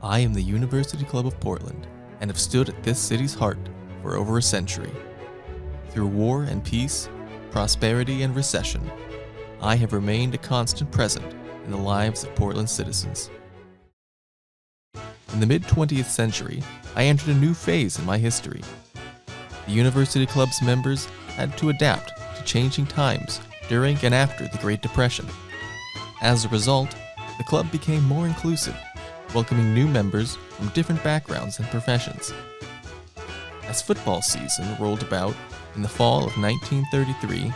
I am the University Club of Portland and have stood at this city's heart for over a century. Through war and peace, prosperity and recession, I have remained a constant present in the lives of Portland citizens. In the mid-20th century, I entered a new phase in my history. The University Club's members had to adapt to changing times during and after the Great Depression. As a result, the club became more inclusive, welcoming new members from different backgrounds and professions. As football season rolled about in the fall of 1933,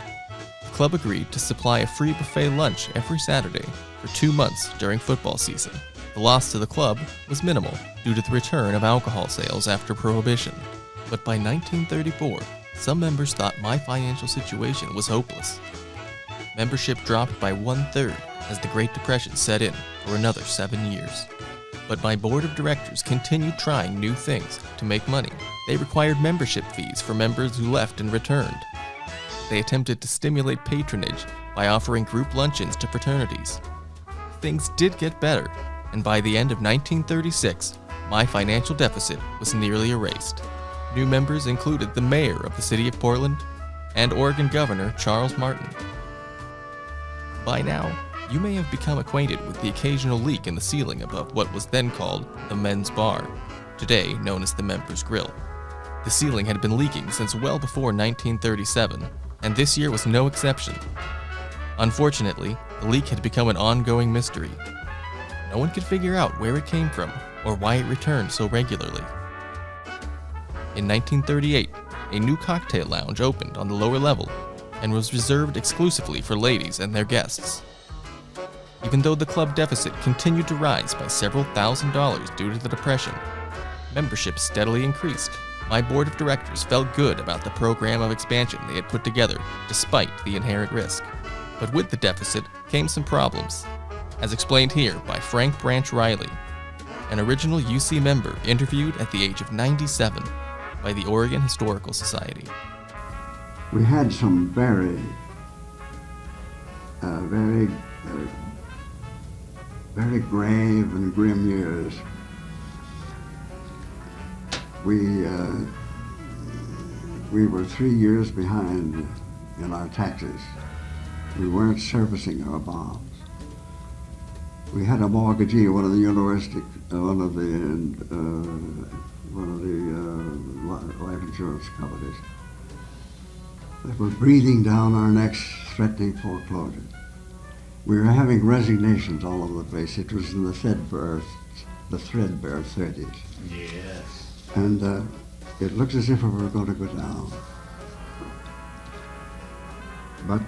the club agreed to supply a free buffet lunch every Saturday for 2 months during football season. The loss to the club was minimal due to the return of alcohol sales after Prohibition. But by 1934, some members thought my financial situation was hopeless. Membership dropped by 1/3 as the Great Depression set in for another 7 years. But my board of directors continued trying new things to make money. They required membership fees for members who left and returned. They attempted to stimulate patronage by offering group luncheons to fraternities. Things did get better, and by the end of 1936, my financial deficit was nearly erased. New members included the mayor of the city of Portland and Oregon Governor Charles Martin. By now, you may have become acquainted with the occasional leak in the ceiling above what was then called the men's bar, today known as the members' grill. The ceiling had been leaking since well before 1937, and this year was no exception. Unfortunately, the leak had become an ongoing mystery. No one could figure out where it came from or why it returned so regularly. In 1938, a new cocktail lounge opened on the lower level and was reserved exclusively for ladies and their guests. Even though the club deficit continued to rise by several $1,000s due to the Depression, membership steadily increased. My board of directors felt good about the program of expansion they had put together, despite the inherent risk. But with the deficit came some problems, as explained here by Frank Branch Riley, an original UC member interviewed at the age of 97 by the Oregon Historical Society. We had some very grave and grim years. We were 3 years behind in our taxes. We weren't servicing our bonds. We had a mortgagee, one of the life insurance companies, that were breathing down our necks, threatening foreclosure. We were having resignations all over the place. It was in the threadbare 30s. Yes. And it looked as if we were going to go down. But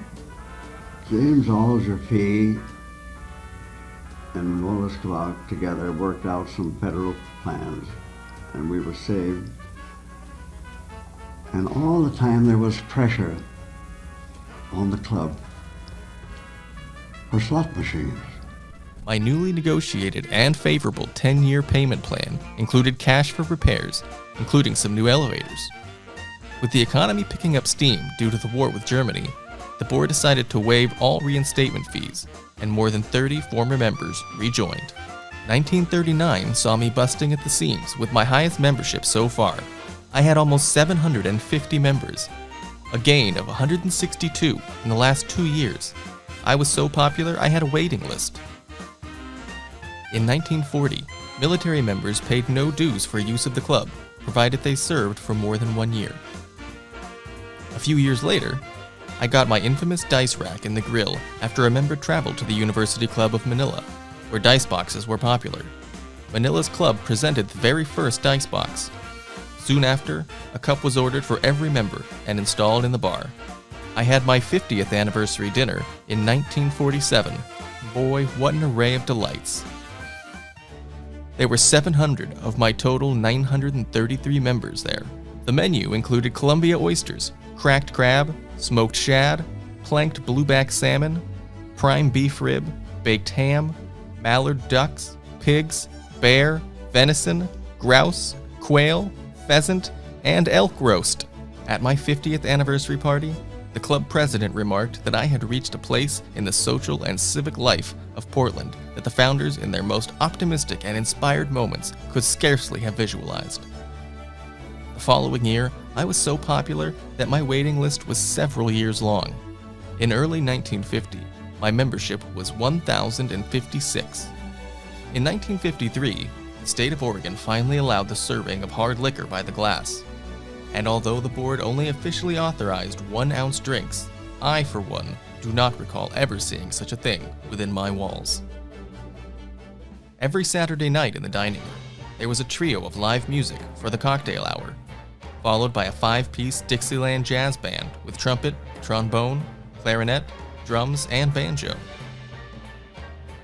James Alger Fee and Wallace Clark together worked out some federal plans, and we were saved. And all the time there was pressure on the club for slot machines. My newly negotiated and favorable 10-year payment plan included cash for repairs, including some new elevators. With the economy picking up steam due to the war with Germany, the board decided to waive all reinstatement fees, and more than 30 former members rejoined. 1939 saw me busting at the seams with my highest membership so far. I had almost 750 members, a gain of 162 in the last 2 years. I was so popular I had a waiting list. In 1940, military members paid no dues for use of the club, provided they served for more than 1 year. A few years later, I got my infamous dice rack in the grill after a member traveled to the University Club of Manila, where dice boxes were popular. Manila's club presented the very first dice box. Soon after, a cup was ordered for every member and installed in the bar. I had my 50th anniversary dinner in 1947. Boy, what an array of delights. There were 700 of my total 933 members there. The menu included Columbia oysters, cracked crab, smoked shad, planked blueback salmon, prime beef rib, baked ham, mallard ducks, pigs, bear, venison, grouse, quail, pheasant, and elk roast. At my 50th anniversary party, The club president remarked that I had reached a place in the social and civic life of Portland that the founders in their most optimistic and inspired moments could scarcely have visualized. The following year, I was so popular that my waiting list was several years long. In early 1950, my membership was 1,056. In 1953, the state of Oregon finally allowed the serving of hard liquor by the glass. And although the board only officially authorized 1-ounce drinks, I, for one, do not recall ever seeing such a thing within my walls. Every Saturday night in the dining room, there was a trio of live music for the cocktail hour, followed by a 5-piece Dixieland jazz band with trumpet, trombone, clarinet, drums, and banjo.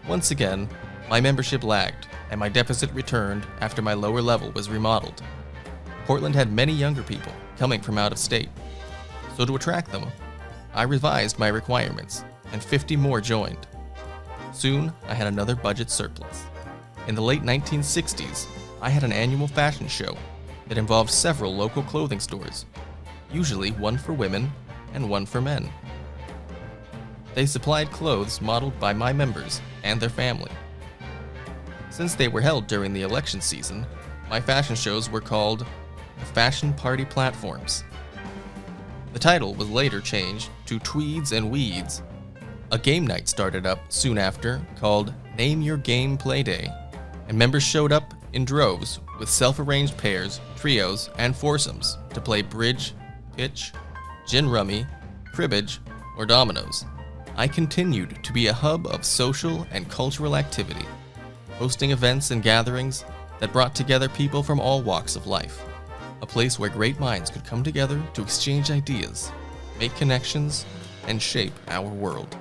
Once again, my membership lagged, and my deficit returned after my lower level was remodeled. Portland had many younger people coming from out of state, so to attract them, I revised my requirements, and 50 more joined. Soon, I had another budget surplus. In the late 1960s, I had an annual fashion show that involved several local clothing stores, usually one for women and one for men. They supplied clothes modeled by my members and their family. Since they were held during the election season, my fashion shows were called the Fashion Party Platforms. The title was later changed to Tweeds and Weeds. A game night started up soon after called Name Your Game Play Day, and members showed up in droves with self-arranged pairs, trios, and foursomes to play bridge, pitch, gin rummy, cribbage, or dominoes. I continued to be a hub of social and cultural activity, hosting events and gatherings that brought together people from all walks of life. A place where great minds could come together to exchange ideas, make connections, and shape our world.